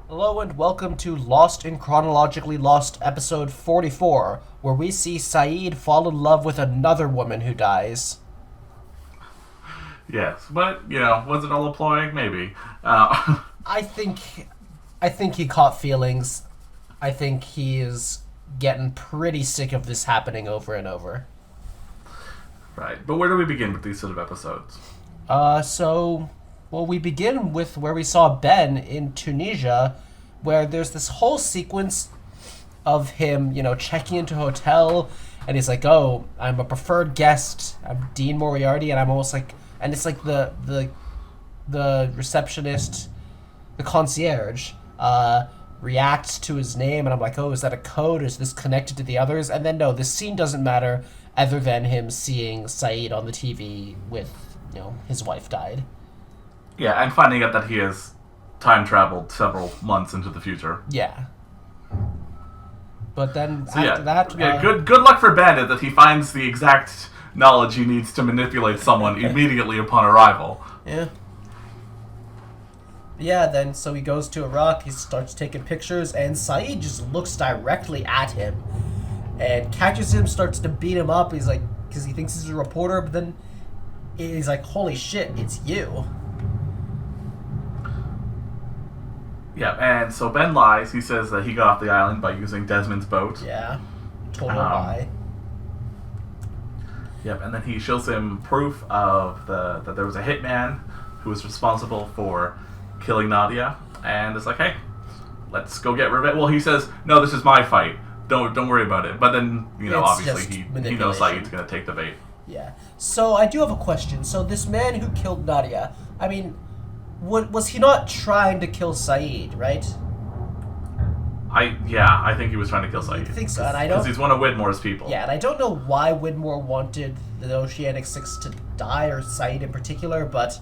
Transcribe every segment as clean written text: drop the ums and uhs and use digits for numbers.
Hello and welcome to Lost in Chronologically Lost, episode 44, where we see Saeed fall in love with another woman who dies. Yes, but was it all a ploy? Maybe. I think, I think he caught feelings. I think he is getting pretty sick of this happening over and over. Right, but where do we begin with these sort of episodes? Well, we begin with where we saw Ben in Tunisia, where there's this whole sequence of him, checking into a hotel, and he's like, "Oh, I'm a preferred guest. I'm Dean Moriarty," and I'm almost like, and it's like the receptionist, the concierge, reacts to his name, and I'm like, "Oh, is that a code? Is this connected to the others?" And then no, this scene doesn't matter, other than him seeing Saeed on the TV with, his wife died. Yeah, and finding out that he has time traveled several months into the future. Yeah. But then So after that, good luck for Ben that he finds the exact knowledge he needs to manipulate someone immediately upon arrival. Yeah. Yeah, then so he goes to Iraq, he starts taking pictures, and Saeed just looks directly at him and catches him, starts to beat him up. He's like, because he thinks he's a reporter, but then he's like, holy shit, it's you. Yeah, and so Ben lies. He says that he got off the island by using Desmond's boat. Yeah. Total lie. Yep, and then he shows him proof of that there was a hitman who was responsible for killing Nadia, and it's like, hey, let's go get revenge. Well, he says, no, this is my fight. Don't worry about it. But then, It's obviously just he knows Saeed's going to take the bait. Yeah. So I do have a question. So this man who killed Nadia, I mean, was he not trying to kill Saeed, right? I think he was trying to kill Saeed. I think so, and I don't... Because he's one of Widmore's people. Yeah, and I don't know why Widmore wanted the Oceanic Six to die, or Saeed in particular, but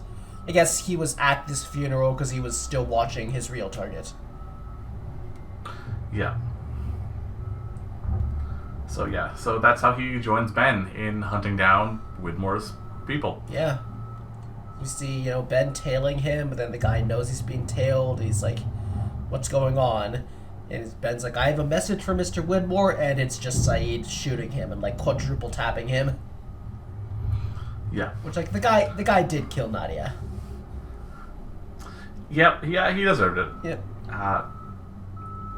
I guess he was at this funeral because he was still watching his real target. Yeah. So that's how he joins Ben in hunting down Widmore's people. Yeah. We see, Ben tailing him, but then the guy knows he's being tailed. He's like, what's going on? And Ben's like, I have a message for Mr. Widmore, and it's just Saeed shooting him and, like, quadruple tapping him. Yeah. Which, like, the guy did kill Nadia. Yep, yeah, he deserved it. Yep.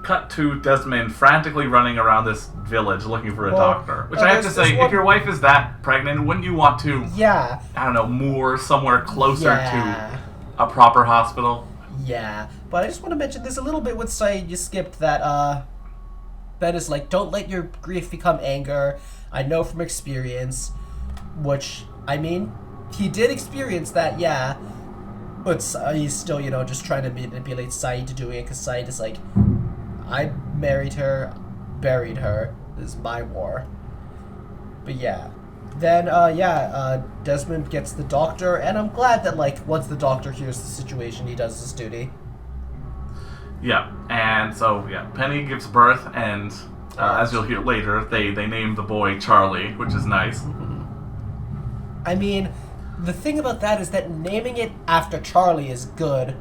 Cut to Desmond frantically running around this village looking for a doctor. Which I have to say, one... if your wife is that pregnant, wouldn't you want to, yeah, I don't know, moor somewhere closer yeah. to a proper hospital? Yeah. But I just want to mention, there's a little bit with Saeed you skipped that, Ben is like, don't let your grief become anger. I know from experience. Which, I mean, he did experience that, yeah. But he's still, just trying to manipulate Saeed to doing it, because Saeed is like, I married her, buried her. This is my war. But yeah. Then, Desmond gets the doctor, and I'm glad that, like, once the doctor hears the situation, he does his duty. Yeah, and so, Penny gives birth, and as you'll hear later, they name the boy Charlie, which is nice. I mean, the thing about that is that naming it after Charlie is good,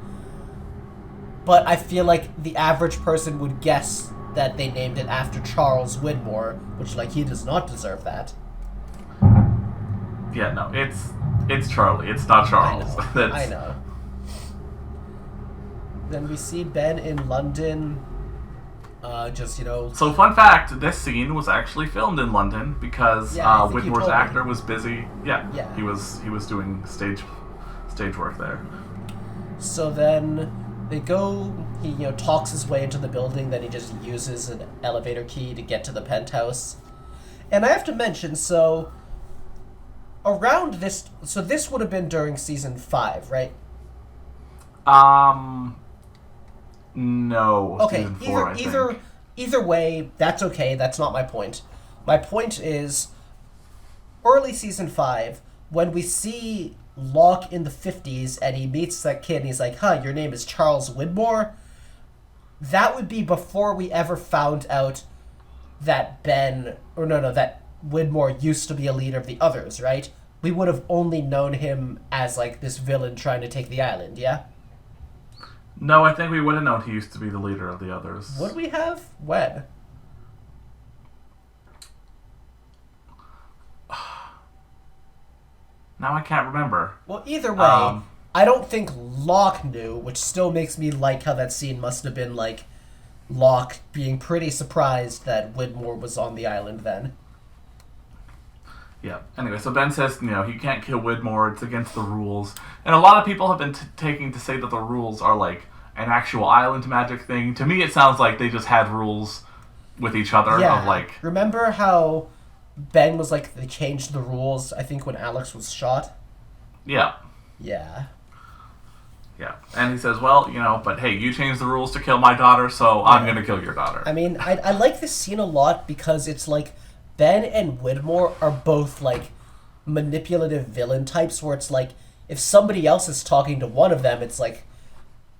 but I feel like the average person would guess that they named it after Charles Widmore, which, like, he does not deserve that. Yeah, no, it's Charlie. It's not Charles. I know. Then we see Ben in London, So, fun fact, this scene was actually filmed in London because Widmore's actor was busy. Yeah, he was doing stage work there. So then they go, he, talks his way into the building, then he just uses an elevator key to get to the penthouse. And I have to mention, so around this, so this would have been during season 5, right? No. Okay, Season 4, either way, that's okay, that's not my point. My point is, early season 5, when we see Locke in the 50s and he meets that kid and he's like, your name is Charles Widmore, that would be before we ever found out that that Widmore used to be a leader of the others, right? We would have only known him as, like, this villain trying to take the island, yeah? No, I think we would have known he used to be the leader of the others. Would we have? When? Now I can't remember. Well, either way, I don't think Locke knew, which still makes me like how that scene must have been like Locke being pretty surprised that Widmore was on the island then. Yeah. Anyway, so Ben says, he can't kill Widmore. It's against the rules. And a lot of people have been taking to say that the rules are like an actual island magic thing. To me, it sounds like they just had rules with each other. Yeah. Of like, remember how Ben was like, they changed the rules, I think, when Alex was shot? Yeah. Yeah. Yeah. And he says, well, but hey, you changed the rules to kill my daughter, so I'm going to kill your daughter. I mean, I like this scene a lot because it's like Ben and Widmore are both like manipulative villain types where it's like if somebody else is talking to one of them, it's like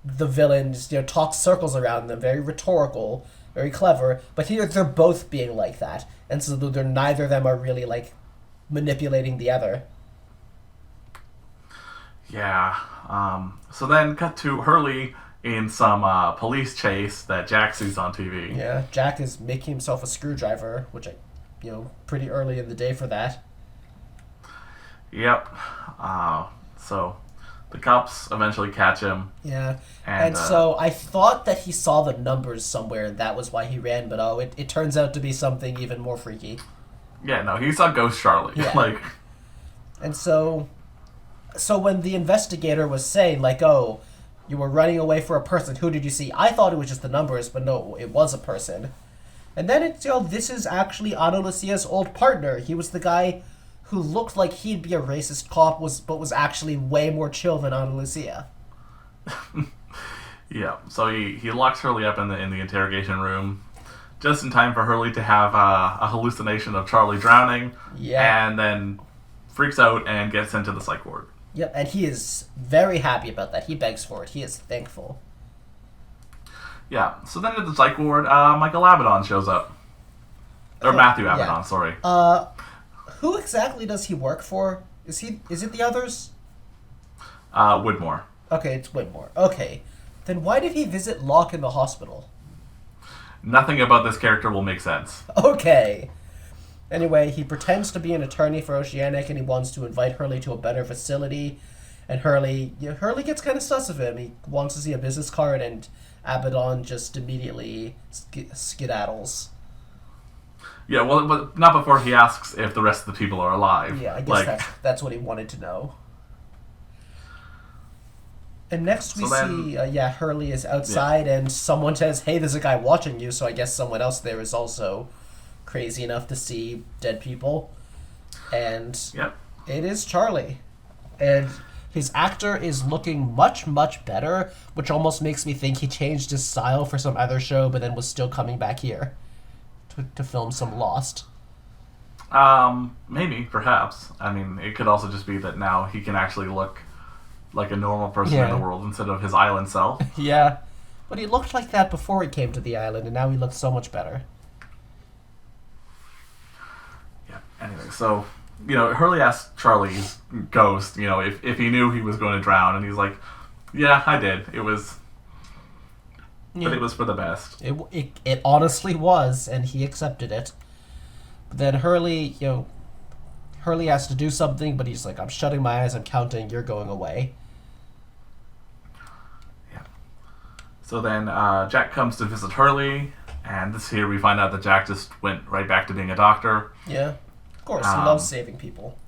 the villain just, talks circles around them, very rhetorical, very clever. But here they're both being like that. And so they're, neither of them are really like manipulating the other. Yeah. So then cut to Hurley in some police chase that Jack sees on TV. Yeah, Jack is making himself a screwdriver, which pretty early in the day for that. Yep. So the cops eventually catch him. Yeah. And so I thought that he saw the numbers somewhere and that was why he ran, but it turns out to be something even more freaky. Yeah, no, he saw Ghost Charlie. Yeah. And so when the investigator was saying, like, oh, you were running away for a person, who did you see? I thought it was just the numbers, but no, it was a person. And then it's, this is actually Ana Lucia's old partner. He was the guy who looked like he'd be a racist cop, but was actually way more chill than Ana Lucia. Yeah, so he locks Hurley up in the interrogation room, just in time for Hurley to have a hallucination of Charlie drowning. Yeah. And then freaks out and gets sent to the psych ward. Yep, and he is very happy about that. He begs for it. He is thankful. Yeah, so then at the psych ward, Michael Abaddon shows up. Or Matthew Abaddon, sorry. Who exactly does he work for? Is it the others? Widmore. Okay, it's Widmore. Okay. Then why did he visit Locke in the hospital? Nothing about this character will make sense. Okay. Anyway, he pretends to be an attorney for Oceanic and he wants to invite Hurley to a better facility. And Hurley gets kind of sus of him. He wants to see a business card and Abaddon just immediately skedaddles. Yeah, well, but not before he asks if the rest of the people are alive. Yeah, I guess that's what he wanted to know. And next we see, Hurley is outside and someone says, hey, there's a guy watching you, so I guess someone else there is also crazy enough to see dead people. And It is Charlie. And his actor is looking much, much better, which almost makes me think he changed his style for some other show, but then was still coming back here to film some Lost. Maybe, perhaps. I mean, it could also just be that now he can actually look like a normal person in the world instead of his island self. Yeah. But he looked like that before he came to the island, and now he looks so much better. Yeah, anyway, so, Hurley asked Charlie's ghost, if he knew he was going to drown, and he's like, yeah, I did. It was... But it was for the best. It honestly was, and he accepted it. But then Hurley has to do something, but he's like, I'm shutting my eyes, I'm counting, you're going away. Yeah. So then Jack comes to visit Hurley, and here we find out that Jack just went right back to being a doctor. Yeah, of course, he loves saving people.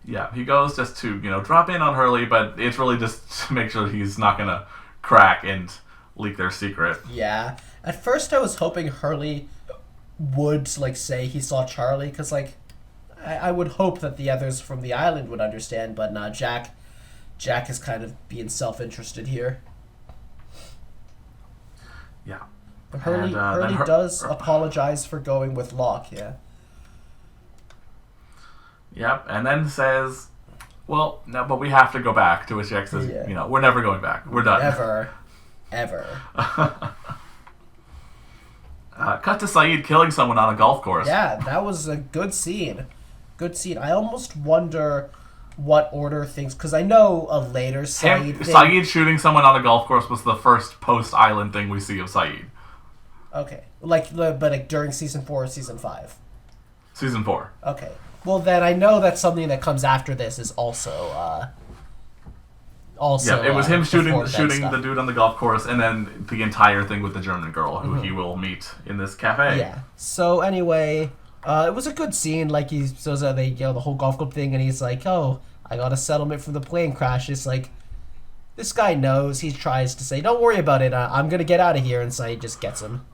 Yeah, he goes just to, drop in on Hurley, but it's really just to make sure he's not going to crack and leak their secret. Yeah. At first I was hoping Hurley would, say he saw Charlie, because, I would hope that the others from the island would understand, but nah, Jack is kind of being self-interested here. Yeah. But Hurley does apologize for going with Locke, yeah. Yep, and then says, well, no, but we have to go back, to which Jack says, we're never going back. We're done. Ever. Cut to Saeed killing someone on a golf course. Yeah, that was a good scene. I almost wonder what order things, because I know a later Saeed thing. Saeed shooting someone on the golf course was the first post-Island thing we see of Saeed. Okay. But during Season 4 or Season 5? Season 4. Okay. Well, then I know that something that comes after this is also... yeah, it was him shooting stuff. the dude on the golf course, and then the entire thing with the German girl, who he will meet in this cafe. Yeah. So anyway, it was a good scene. Like he says that they, the whole golf club thing, and he's like, "Oh, I got a settlement from the plane crash." It's like, this guy knows. He tries to say, "Don't worry about it. I'm gonna get out of here," and Saeed just gets him.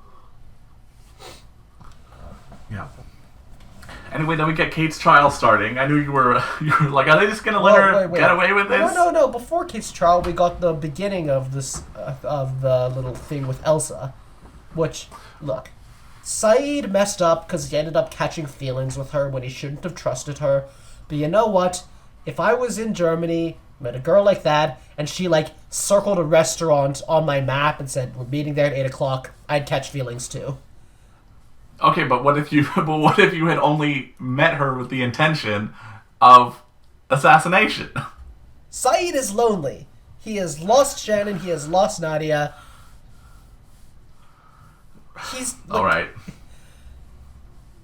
Yeah. Anyway, then we get Kate's trial starting. I knew you were like, are they just gonna let her get away with this? No. Before Kate's trial, we got the beginning of this of the little thing with Elsa, which, look, Saeed messed up because he ended up catching feelings with her when he shouldn't have trusted her. But you know what? If I was in Germany, met a girl like that, and she like circled a restaurant on my map and said we're meeting there at 8 o'clock, I'd catch feelings too. Okay, but what if you had only met her with the intention of assassination? Saeed is lonely. He has lost Shannon. He has lost Nadia. He's all right.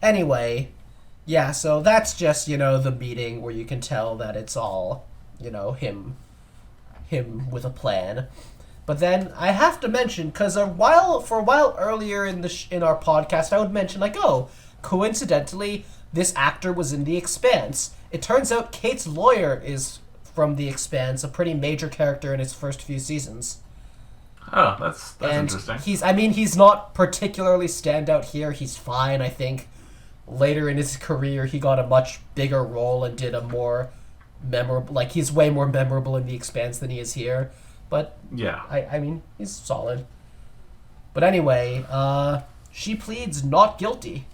Anyway, yeah. So that's just the meeting where you can tell that it's all him with a plan. But then I have to mention, because for a while earlier in our podcast, I would mention like, oh, coincidentally, this actor was in The Expanse. It turns out Kate's lawyer is from The Expanse, a pretty major character in its first few seasons. Oh, that's interesting. He's not particularly standout here. He's fine, I think. Later in his career, he got a much bigger role and did a more memorable. Like, he's way more memorable in The Expanse than he is here. But yeah, I mean, he's solid. But anyway, she pleads not guilty.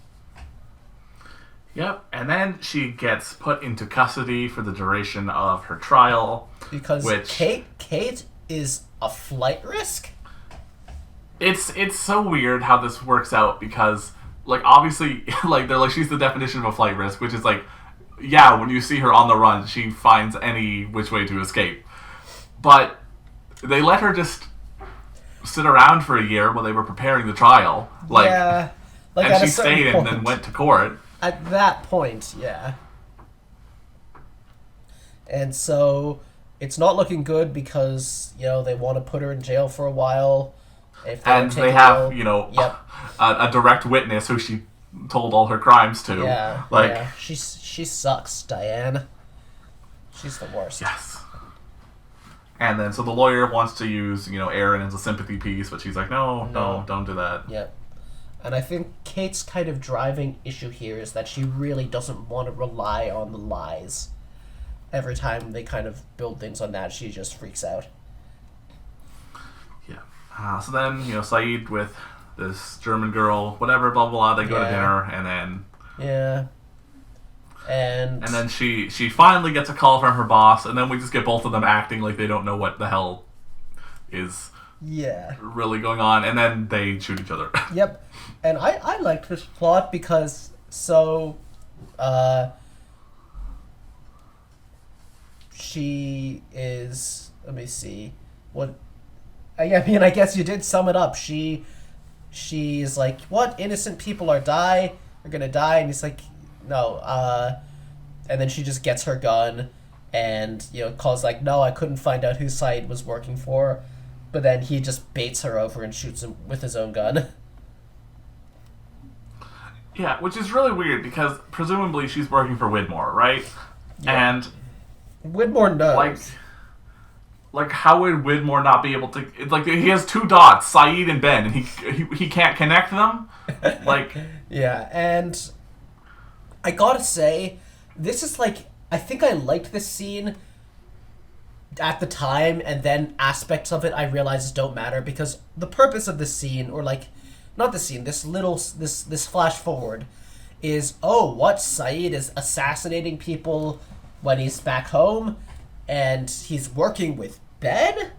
Yep, and then she gets put into custody for the duration of her trial. Because Kate is a flight risk? It's so weird how this works out because, like, obviously, like, they're like, she's the definition of a flight risk, which is like, yeah, when you see her on the run, she finds any which way to escape. But they let her just sit around for a year while they were preparing the trial. Yeah. And she stayed and then went to court. At that point, yeah. And so it's not looking good because, they want to put her in jail for a while. And they have, a direct witness who she told all her crimes to. Yeah. Yeah. She sucks, Diane. She's the worst. Yes. And then, so the lawyer wants to use, Aaron as a sympathy piece, but she's like, no, don't do that. Yep. And I think Kate's kind of driving issue here is that she really doesn't want to rely on the lies. Every time they kind of build things on that, she just freaks out. Yeah. So then, Saeed with this German girl, whatever, blah, blah, blah, they go to dinner, and then... Yeah. And then she finally gets a call from her boss, and then we just get both of them acting like they don't know what the hell is really going on, and then they shoot each other. Yep. And I liked this plot because she is, let me see, I guess you did sum it up. She's like, what, innocent people are gonna die, and he's like, no, and then she just gets her gun and, calls like, no, I couldn't find out who Saeed was working for, but then he just baits her over and shoots him with his own gun. Yeah, which is really weird because presumably she's working for Widmore, right? Yeah. And Widmore knows. Like, how would Widmore not be able to... Like, he has two dots, Saeed and Ben, and he can't connect them? Like... Yeah, and... I gotta say, this is like, I think I liked this scene at the time, and then aspects of it I realized don't matter, because the purpose of this scene, or like, not the scene, this flash forward, is, Saeed is assassinating people when he's back home, and he's working with Ben?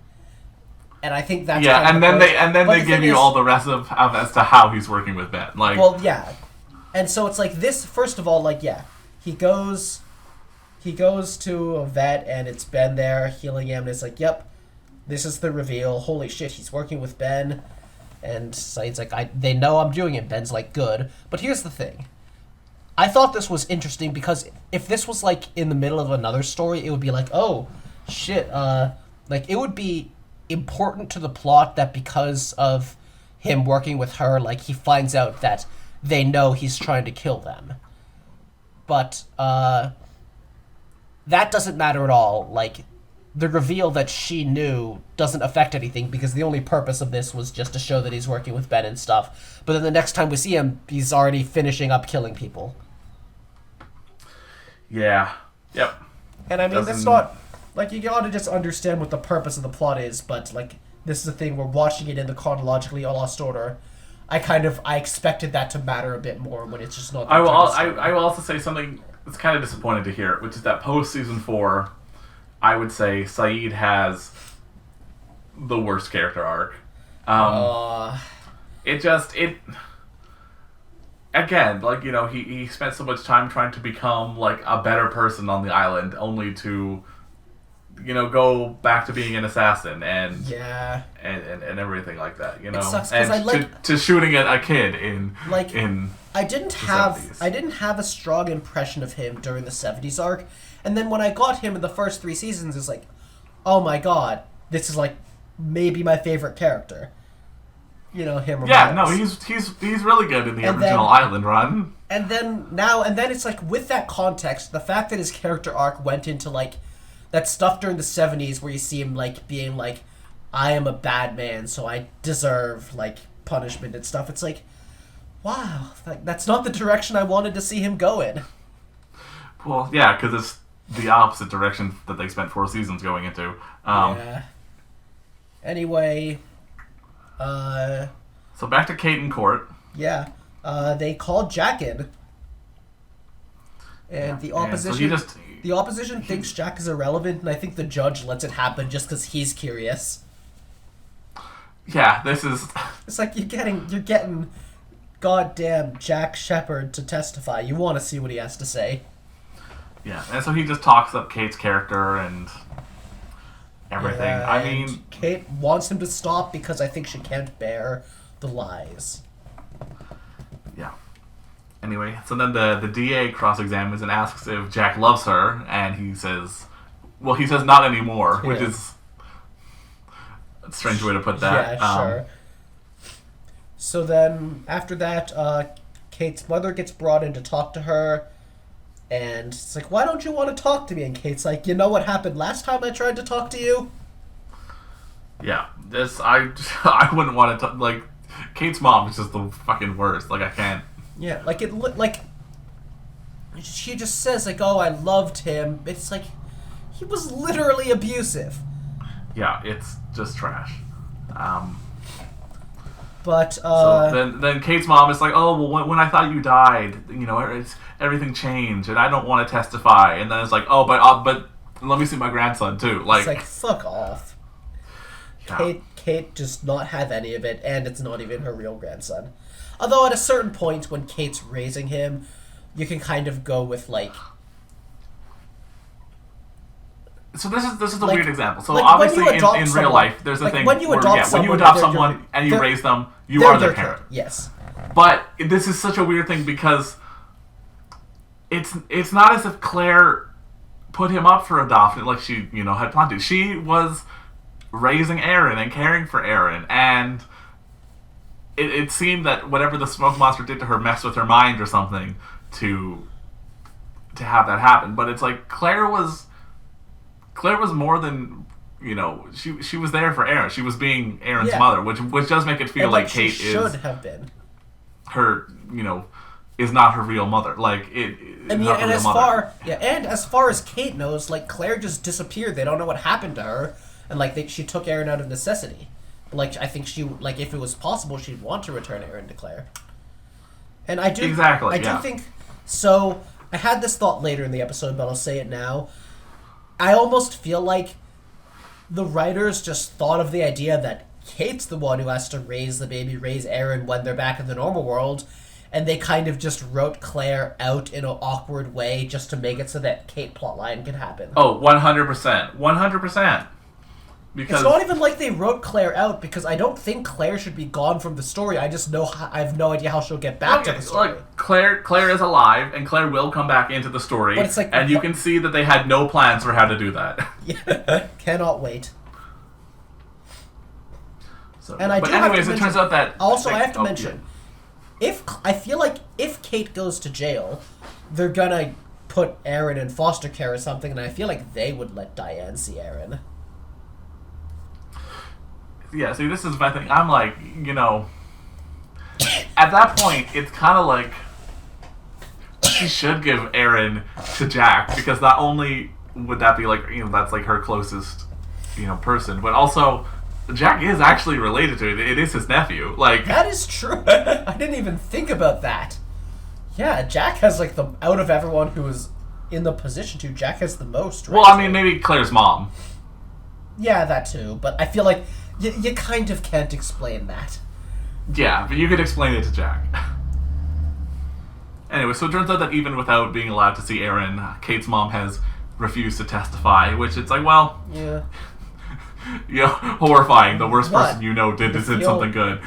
And I think that's and then they give you all the rest of as to how he's working with Ben. Like, well, yeah. And so it's like this, first of all, like, yeah, he goes he goes to a vet, and it's Ben there healing him, and it's like, yep, this is the reveal. Holy shit, he's working with Ben. And Saeed's like, they know I'm doing it. Ben's like, good. But here's the thing. I thought this was interesting because if this was, like, in the middle of another story, it would be like, oh, shit, like, it would be important to the plot that because of him working with her, like, he finds out that they know he's trying to kill them. But, that doesn't matter at all. Like, the reveal that she knew doesn't affect anything because the only purpose of this was just to show that he's working with Ben and stuff. But then the next time we see him, he's already finishing up killing people. Yeah. Yep. And I mean, that's not... Like, you gotta just understand what the purpose of the plot is, but, like, this is the thing, we're watching it in the chronologically lost order. I expected that to matter a bit more when it's just not... I will also say something that's kind of disappointing to hear, which is that post-season 4... I would say Saeed has the worst character arc. Again, like, you know, he spent so much time trying to become, like, a better person on the island, only to, you know, go back to being an assassin and everything like that, you know. It sucks, and to shooting at a kid in I didn't have a strong impression of him during the 70s arc. And then when I got him in the first 3 seasons, it's like, oh my god, this is like maybe my favorite character. You know, him or Miles. He's really good in the original Island run. And then it's like, with that context, the fact that his character arc went into like that stuff during the 70s where you see him like being like, I am a bad man, so I deserve like punishment and stuff. It's like, wow, like, that's not the direction I wanted to see him go in. Well, yeah, because it's the opposite direction that they spent 4 seasons going into. Yeah. Anyway, so back to Kate in court. Yeah. They called Jack in. And the opposition... And so the opposition thinks Jack is irrelevant, and I think the judge lets it happen just because he's curious. Yeah, this is... It's like you're getting goddamn Jack Shepherd to testify. You want to see what he has to say. Yeah, and so he just talks up Kate's character and everything. Yeah, I mean... Kate wants him to stop because I think she can't bear the lies. Yeah. Anyway, so then the DA cross-examines and asks if Jack loves her, and he says not anymore, which is a strange way to put that. Yeah, sure. So then, after that, Kate's mother gets brought in to talk to her, and it's like, why don't you want to talk to me? And Kate's like, you know what happened last time I tried to talk to you? Yeah, I wouldn't want to like, Kate's mom is just the fucking worst. Like, I can't. Yeah, she just says, like, oh, I loved him. It's like, he was literally abusive. Yeah, it's just trash. But, so then Kate's mom is like, oh, well, when I thought you died, you know, everything changed, and I don't want to testify. And then it's like, oh, but let me see my grandson, too. Like, it's like, fuck off. Yeah. Kate does not have any of it, and it's not even her real grandson. Although at a certain point, when Kate's raising him, you can kind of go with, like... So this is a weird example. So obviously in real life, there's a thing when you adopt someone and you raise them, you are their parent. Yes. But this is such a weird thing because it's not as if Claire put him up for adoption like she, you know, had planned to. She was raising Aaron and caring for Aaron, and it seemed that whatever the smoke monster did to her messed with her mind or something to have that happen. But it's like Claire was more than, you know, she was there for Aaron. She was being Aaron's mother, which does make it feel like Kate should have been her, you know, is not her real mother. Like and as far as Kate knows, like, Claire just disappeared. They don't know what happened to her, and like she took Aaron out of necessity. Like, I think she, like, if it was possible, she'd want to return Aaron to Claire. And I do think so. I had this thought later in the episode, but I'll say it now. I almost feel like the writers just thought of the idea that Kate's the one who has to raise the baby, raise Aaron when they're back in the normal world, and they kind of just wrote Claire out in an awkward way just to make it so that Kate plotline can happen. Oh, 100%. 100%. Because it's not even like they wrote Claire out, because I don't think Claire should be gone from the story. I just know I have no idea how she'll get back to the story. Like, Claire is alive, and Claire will come back into the story, but it's like, and you can see that they had no plans for how to do that. Yeah, cannot wait. So, and I but do anyways, have to it turns out that... Also, I have to mention, I feel like if Kate goes to jail, they're gonna put Aaron in foster care or something, and I feel like they would let Diane see Aaron. Yeah, see, this is my thing. I'm like, at that point, it's kind of like she should give Aaron to Jack, because not only would that be like, that's like her closest, person, but also Jack is actually related to it. It is his nephew. Like, that is true. I didn't even think about that. Yeah, Jack has like out of everyone who is in the position to, Jack has the most. Right? Well, I mean, maybe Claire's mom. Yeah, that too. But I feel like you kind of can't explain that. Yeah, but you could explain it to Jack. Anyway, so it turns out that even without being allowed to see Aaron, Kate's mom has refused to testify, which it's like, well... Yeah. Horrifying. The worst person did something good.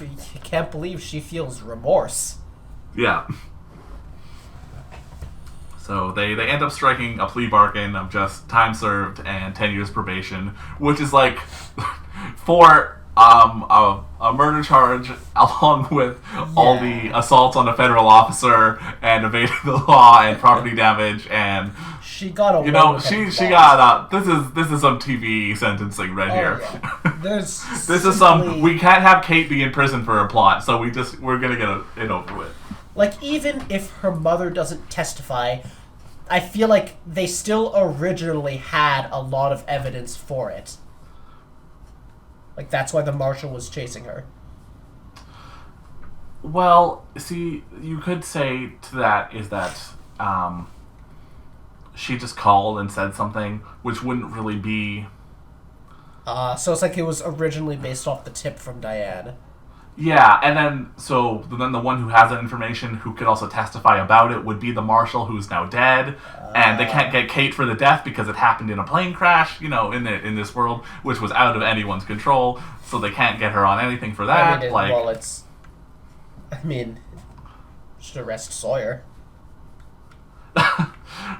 You can't believe she feels remorse. Yeah. So they end up striking a plea bargain of just time served and 10 years probation, which is like for a murder charge along with all the assaults on a federal officer and evading the law and property damage, and she got away she got this is some TV sentencing right here. Yeah. There's this is some, we can't have Kate be in prison for a plot, so we're gonna get it over with. Like, even if her mother doesn't testify, I feel like they still originally had a lot of evidence for it. Like, that's why the marshal was chasing her. Well, see, you could say to that is that she just called and said something, which wouldn't really be... So it's like it was originally based off the tip from Diane. Yeah, and then the one who has that information, who could also testify about it, would be the marshal, who's now dead, and they can't get Kate for the death because it happened in a plane crash, in this world, which was out of anyone's control, so they can't get her on anything for that. Should arrest Sawyer.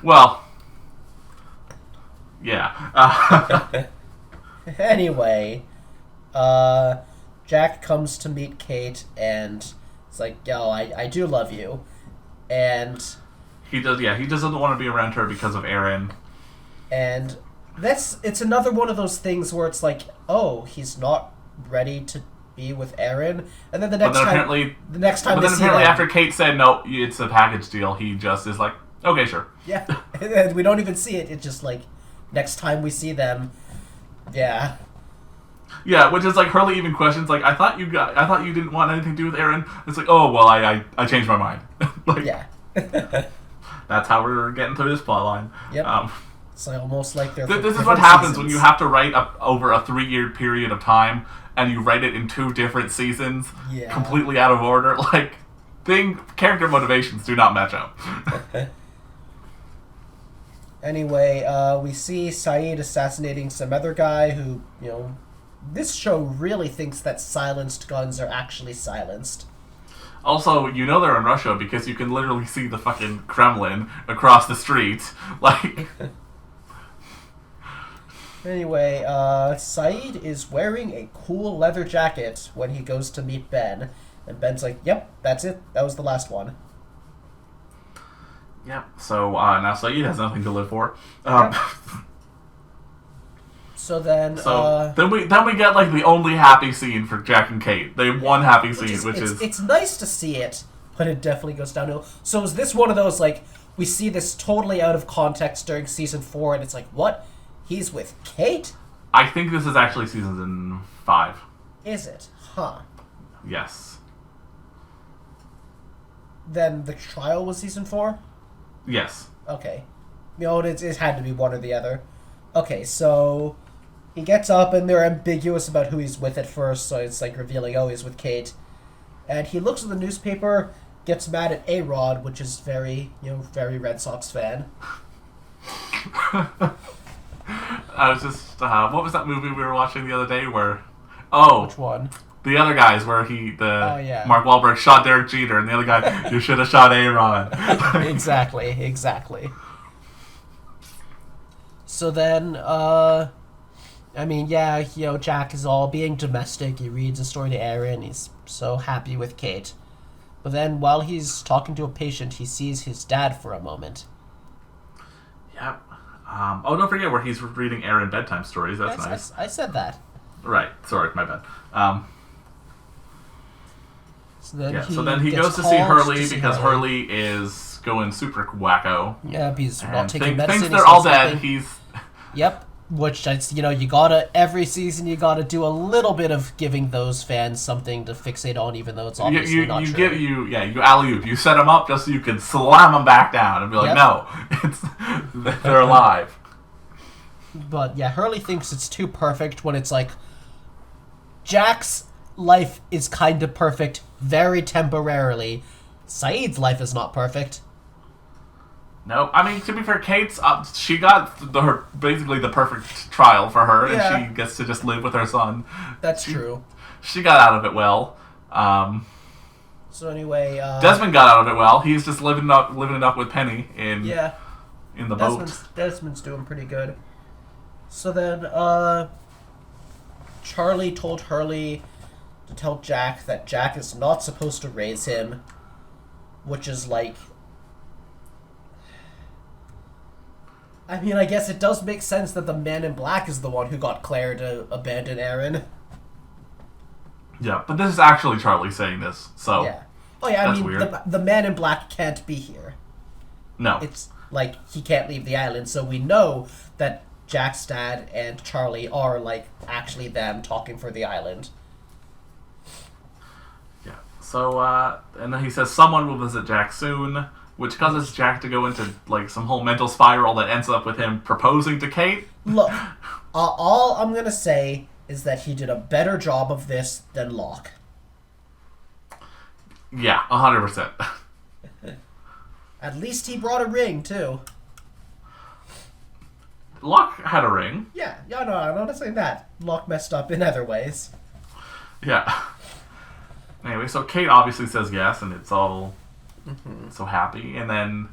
Well, yeah. Anyway, Jack comes to meet Kate, and it's like, yo, I do love you. And... He doesn't want to be around her because of Aaron. And it's another one of those things where it's like, oh, he's not ready to be with Aaron. And then the next time after Kate said, no, it's a package deal, he just is like, okay, sure. Yeah, and we don't even see it. It's just like, next time we see them, yeah. Yeah, which is like Hurley even questions like, I thought you didn't want anything to do with Aaron. It's like, oh well, I changed my mind. Like, yeah. That's how we're getting through this plotline. Yep. It's like almost like they're. This is what happens when you have to write over a 3-year period of time, and you write it in 2 different seasons, completely out of order. Like, character motivations do not match up. Anyway, we see Saeed assassinating some other guy who, this show really thinks that silenced guns are actually silenced. Also, they're in Russia because you can literally see the fucking Kremlin across the street. Like... Anyway, Saeed is wearing a cool leather jacket when he goes to meet Ben. And Ben's like, yep, that's it. That was the last one. Yep. So, now Saeed has nothing to live for. Yep. So then we get like the only happy scene for Jack and Kate. They have one happy scene, which is it's nice to see it, but it definitely goes downhill. So is this one of those, like, we see this totally out of context during season 4, and it's like, what? He's with Kate? I think this is actually season 5. Is it? Huh. Yes. Then the trial was season 4? Yes. Okay. It had to be one or the other. Okay, so he gets up, and they're ambiguous about who he's with at first, so it's like revealing, oh, he's with Kate. And he looks at the newspaper, gets mad at A-Rod, which is very Red Sox fan. I was just what was that movie we were watching the other day where Which one? The other guys where Mark Wahlberg shot Derek Jeter and the other guy, you should have shot A-Rod. Exactly. So then, Jack is all being domestic. He reads a story to Aaron. He's so happy with Kate. But then while he's talking to a patient, he sees his dad for a moment. Yep. Don't forget where he's reading Aaron bedtime stories. That's nice. I said that. Right. Sorry, my bad. So then he goes to see Hurley because Hurley is going super wacko. Yeah, he's not taking medicine. Thinks they're all dead. Yep. Which, every season you gotta do a little bit of giving those fans something to fixate on, even though it's obviously not true. You alley-oop. You set them up just so you can slam them back down and be like, no, they're alive. But yeah, Hurley thinks it's too perfect when it's like, Jack's life is kind of perfect, very temporarily. Saeed's life is not perfect. No, I mean, to be fair, Kate's she got basically the perfect trial for her, and she gets to just live with her son. That's true. She got out of it well. So anyway, Desmond got out of it well. He's just living it up with Penny in the boat. Desmond's doing pretty good. So then, Charlie told Hurley to tell Jack that Jack is not supposed to raise him, which is like... I mean, I guess it does make sense that the Man in Black is the one who got Claire to abandon Aaron. Yeah, but this is actually Charlie saying this, so... Yeah. Oh yeah, I mean, weird. The Man in Black can't be here. No. It's like, he can't leave the island, so we know that Jack's dad and Charlie are, like, actually them talking for the island. Yeah. So, and then he says someone will visit Jack soon, which causes Jack to go into, like, some whole mental spiral that ends up with him proposing to Kate. Look, all I'm gonna say is that he did a better job of this than Locke. Yeah, 100%. At least he brought a ring, too. Locke had a ring. Yeah, no, I'm not saying that. Locke messed up in other ways. Yeah. Anyway, so Kate obviously says yes, and it's all so happy. And then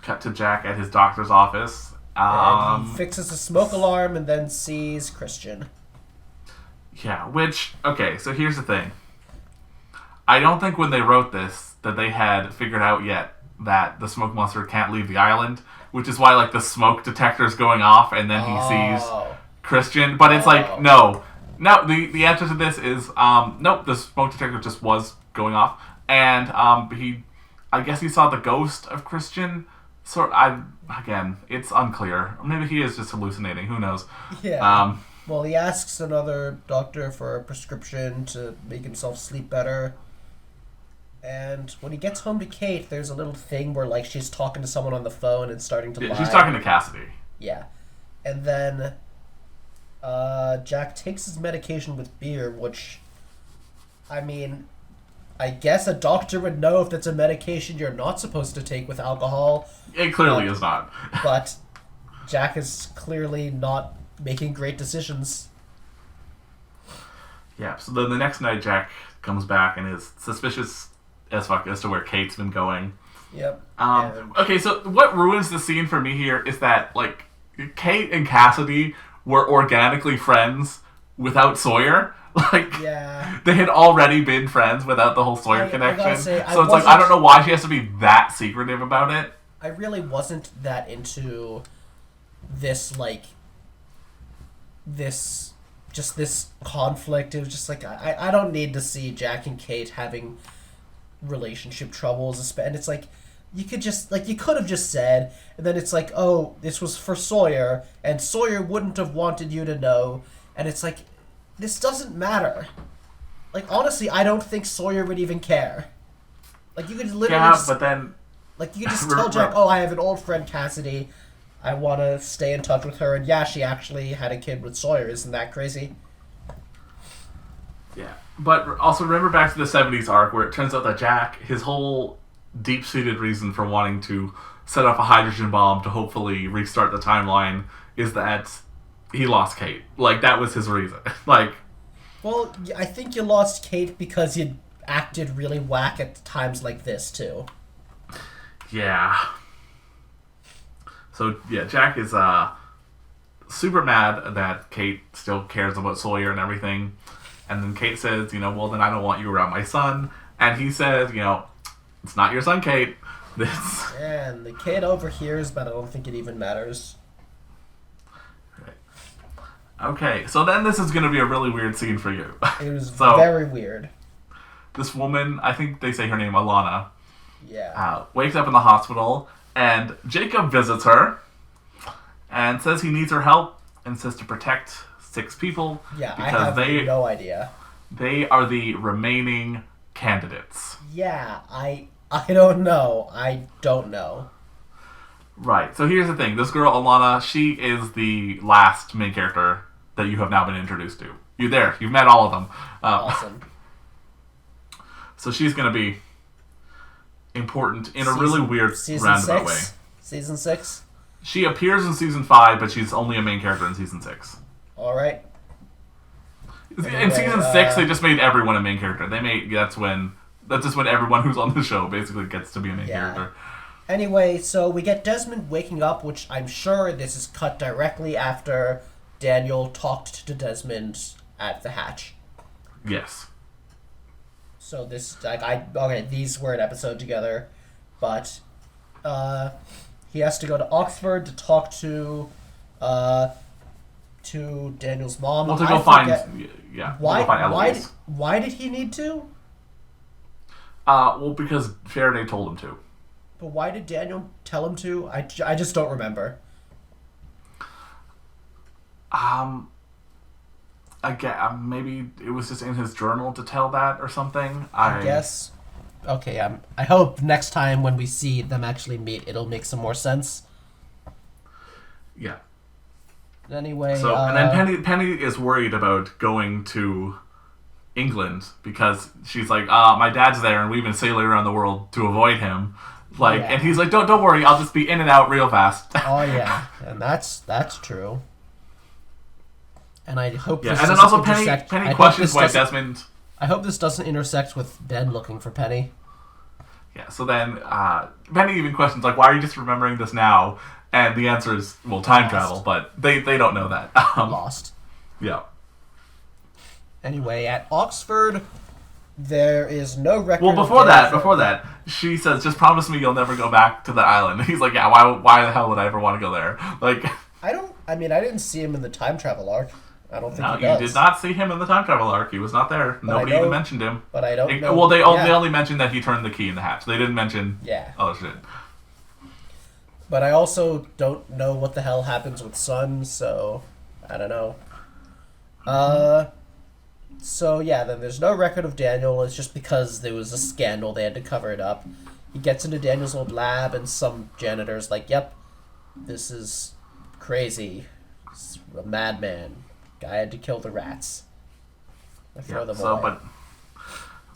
cut to Jack at his doctor's office. And he fixes a smoke alarm and then sees Christian. Yeah, okay, so here's the thing. I don't think when they wrote this that they had figured out yet that the smoke monster can't leave the island, which is why, like, the smoke detector's going off and then he sees Christian. But it's like, no, the answer to this is, nope, the smoke detector just was going off. And I guess he saw the ghost of Christian. Again, it's unclear. Maybe he is just hallucinating, who knows. Yeah. Well, he asks another doctor for a prescription to make himself sleep better. And when he gets home to Kate, there's a little thing where, like, she's talking to someone on the phone and starting to lie. She's talking to Cassidy. Yeah. And then Jack takes his medication with beer, which, I mean, I guess a doctor would know if it's a medication you're not supposed to take with alcohol. It clearly is not. But Jack is clearly not making great decisions. Yeah, so then the next night Jack comes back and is suspicious as fuck as to where Kate's been going. Yep. Okay, so what ruins the scene for me here is that, like, Kate and Cassidy were organically friends without Sawyer. Like, yeah. They had already been friends without the whole Sawyer connection. So it's like, I don't know why she has to be that secretive about it. I really wasn't that into this, like, this conflict. It was just like, I don't need to see Jack and Kate having relationship troubles, and it's like, you could have just said, and then it's like, oh, this was for Sawyer, and Sawyer wouldn't have wanted you to know, and it's like, this doesn't matter. Like, honestly, I don't think Sawyer would even care. Like, you could literally but then, like, you could just tell Jack, oh, I have an old friend, Cassidy, I want to stay in touch with her, and yeah, she actually had a kid with Sawyer. Isn't that crazy? Yeah. But also remember back to the 70s arc where it turns out that Jack, his whole deep-seated reason for wanting to set up a hydrogen bomb to hopefully restart the timeline is that he lost Kate. Like, that was his reason. Like... Well, I think you lost Kate because you acted really whack at times like this, too. Yeah. So, yeah, Jack is super mad that Kate still cares about Sawyer and everything. And then Kate says, well, then I don't want you around my son. And he says, it's not your son, Kate. This. And the kid overhears, but I don't think it even matters. Okay, so then this is going to be a really weird scene for you. It was very weird. This woman, I think they say her name, Alana, wakes up in the hospital, and Jacob visits her and says he needs her help and says to protect 6 people. Yeah, because I have no idea. They are the remaining candidates. Yeah, I don't know. I don't know. Right, so here's the thing. This girl, Alana, she is the last main character that you have now been introduced to. You're there. You've met all of them. Awesome. So she's going to be important in a really weird roundabout way. Season 6? She appears in Season 5, but she's only a main character in Season 6. Alright. In Season 6, they just made everyone a main character. That's just when everyone who's on the show basically gets to be a main character. Anyway, so we get Desmond waking up, which I'm sure this is cut directly after Daniel talked to Desmond at the hatch. Yes. So this, these were an episode together, but he has to go to Oxford to talk to Daniel's mom. Well, to go find Eloise. Why did he need to? Well, because Faraday told him to. But why did Daniel tell him to? I just don't remember. Again, maybe it was just in his journal to tell that or something. I guess. Okay, I hope next time when we see them actually meet, it'll make some more sense. Yeah. Anyway, so and then Penny is worried about going to England because she's like, my dad's there and we've been sailing around the world to avoid him. And he's like, don't worry, I'll just be in and out real fast. Oh yeah, and that's true. And I hope this and then doesn't also intersect. Penny questions why Desmond. I hope this doesn't intersect with Ben looking for Penny. Yeah. So then Penny even questions why are you just remembering this now? And the answer is time travel, but they don't know that. Lost. Yeah. Anyway, at Oxford, there is no record. Well, before that, she says, "Just promise me you'll never go back to the island." He's like, "Yeah, why the hell would I ever want to go there?" Like, I didn't see him in the time travel arc. I don't think he does. No, you did not see him in the time travel arc. He was not there. But Nobody even mentioned him. But I don't know. Well, they only mentioned that he turned the key in the hatch. They didn't mention other shit. But I also don't know what the hell happens with Sun, so I don't know. So yeah, then there's no record of Daniel. It's just because there was a scandal, they had to cover it up. He gets into Daniel's old lab, and some janitor's like, "Yep, this is crazy. It's a madman. Guy had to kill the rats. Throw them away."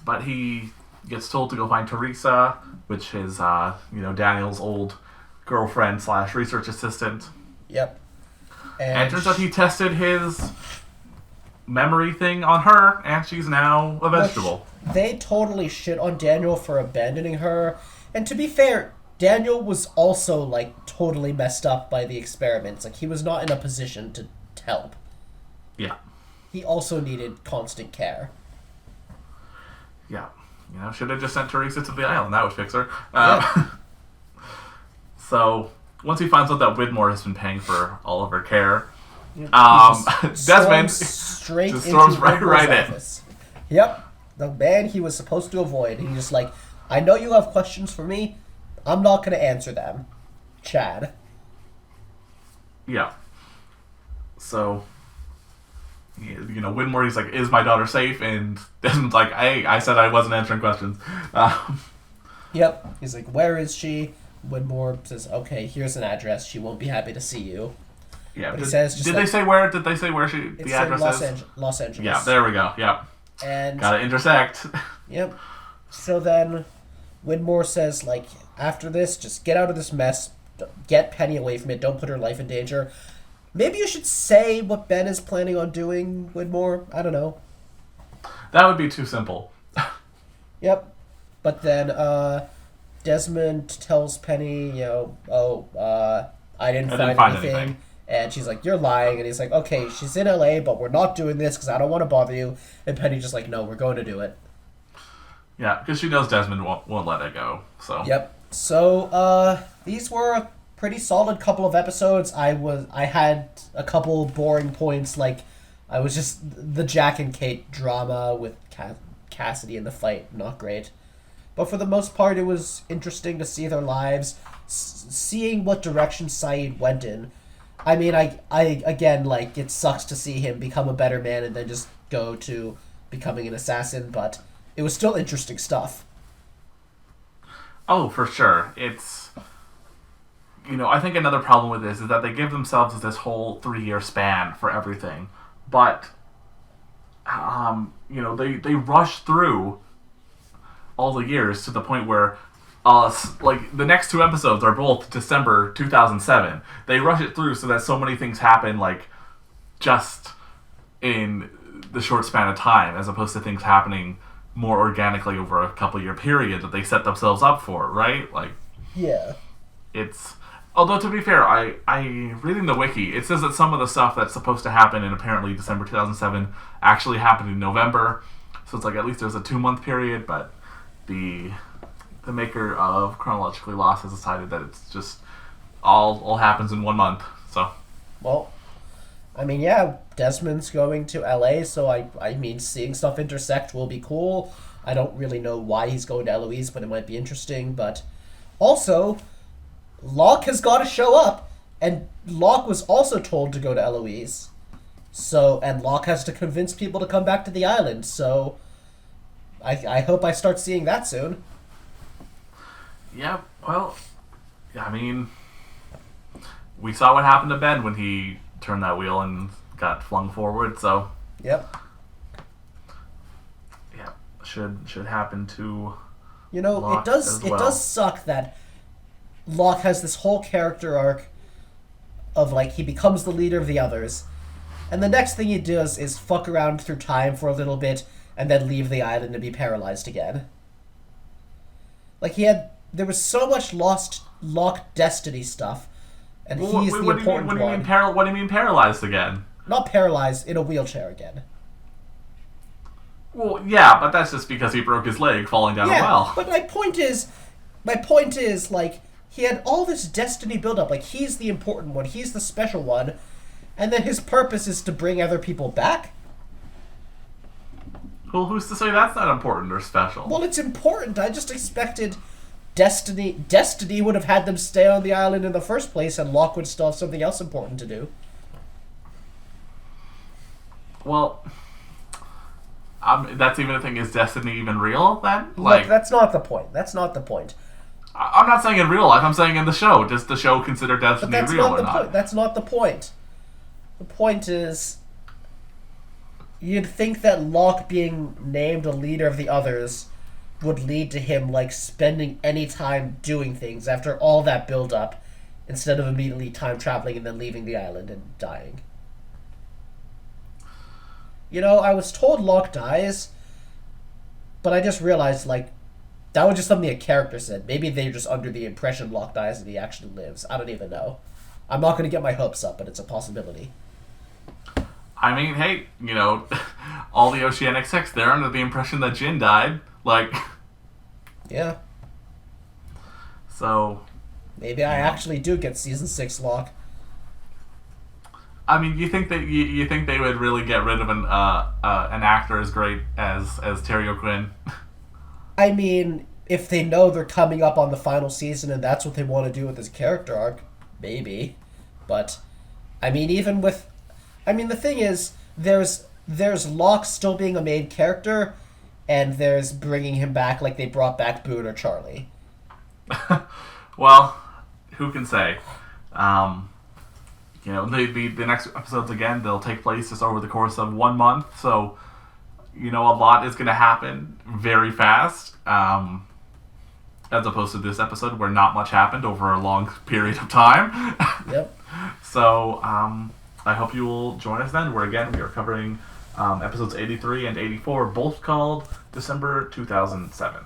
But he gets told to go find Teresa, which is Daniel's old girlfriend / research assistant. Yep. And it turns out he tested his memory thing on her, and she's now a vegetable. They totally shit on Daniel for abandoning her. And to be fair, Daniel was also, totally messed up by the experiments. He was not in a position to help. Yeah. He also needed constant care. Yeah. Should have just sent Teresa to the island. That would fix her. So, once he finds out that Widmore has been paying for all of her care, Desmond just storms right in. Yep. The man he was supposed to avoid. He's just like, "I know you have questions for me. I'm not going to answer them. Chad." Yeah. So, Widmore, he's like, "Is my daughter safe?" And Desmond's like, "Hey, I said I wasn't answering questions." Yep. He's like, "Where is she?" Widmore says, "Okay, here's an address. She won't be happy to see you." Yeah. But he says, did they say where? Did they say where the address is? Los Angeles. Yeah. There we go. Yeah. And gotta intersect. yep. So then Widmore says, like, after this, just get out of this mess. Get Penny away from it. Don't put her life in danger. Maybe you should say what Ben is planning on doing, Widmore. I don't know. That would be too simple. Yep. But then Desmond tells Penny, I didn't find anything. And she's like, you're lying. And he's like, okay, she's in LA, but we're not doing this because I don't want to bother you. And Penny's just like, no, we're going to do it. Yeah, because she knows Desmond won't let it go. So. Yep. So these were a pretty solid couple of episodes. I had a couple boring points, like I was just the Jack and Kate drama with Cassidy in the fight, not great. But for the most part, it was interesting to see their lives, seeing what direction Saeed went in. I mean, I again, like, it sucks to see him become a better man and then just go to becoming an assassin, but it was still interesting stuff. Oh, for sure. It's, I think another problem with this is that they give themselves this whole 3-year span for everything, but, they rush through all the years to the point where, the next 2 episodes are both December 2007. They rush it through so that so many things happen, like, just in the short span of time, as opposed to things happening more organically over a couple-year period that they set themselves up for, right? Like, yeah. It's... Although, to be fair, I reading the wiki, it says that some of the stuff that's supposed to happen in apparently December 2007 actually happened in November. So it's like at least there's a 2-month period, but the maker of Chronologically Lost has decided that it's just all happens in 1 month. So, well, I mean, yeah, Desmond's going to LA, so I mean, seeing stuff intersect will be cool. I don't really know why he's going to Eloise, but it might be interesting. But also, Locke has got to show up, and Locke was also told to go to Eloise. So, and Locke has to convince people to come back to the island, so I hope I start seeing that soon. Yeah, well, I mean, we saw what happened to Ben when he turned that wheel and got flung forward, so... Yep. Yeah, should happen to Locke it does suck that Locke has this whole character arc of, like, he becomes the leader of the others, and the next thing he does is fuck around through time for a little bit and then leave the island and be paralyzed again. Like, there was so much lost Locke Destiny stuff, and he's the important one. What do you mean paralyzed again? Not paralyzed, in a wheelchair again. Well, yeah, but that's just because he broke his leg falling down a well. But my point is, like, he had all this destiny build up. Like, he's the important one, he's the special one, and then his purpose is to bring other people back? Well, who's to say that's not important or special? Well, it's important. I just expected Destiny would have had them stay on the island in the first place, and Locke would still have something else important to do. Well, that's even a thing. Is Destiny even real, then? Like, look, that's not the point. That's not the point. I'm not saying in real life. I'm saying in the show. Does the show consider Destiny real or not? Point. That's not the point. The point is, you'd think that Locke being named a leader of the others would lead to him, like, spending any time doing things after all that build-up, instead of immediately time traveling and then leaving the island and dying. I was told Locke dies, but I just realized, like, that was just something a character said. Maybe they're just under the impression Locke dies and he actually lives. I don't even know. I'm not going to get my hopes up, but it's a possibility. I mean, hey, all the Oceanic Six, they're under the impression that Jin died. Like... Yeah. So... Maybe I actually do get Season 6 Locke. I mean, you think they would really get rid of an actor as great as Terry O'Quinn? I mean, if they know they're coming up on the final season and that's what they want to do with his character arc, maybe. But, I mean, the thing is, there's Locke still being a main character, and there's bringing him back like they brought back Boone or Charlie. Well, who can say? The next episodes, again, they'll take place just over the course of 1 month, so a lot is going to happen very fast. As opposed to this episode where not much happened over a long period of time. Yep. So I hope you will join us then, where again we are covering episodes 83 and 84, both called December 2007.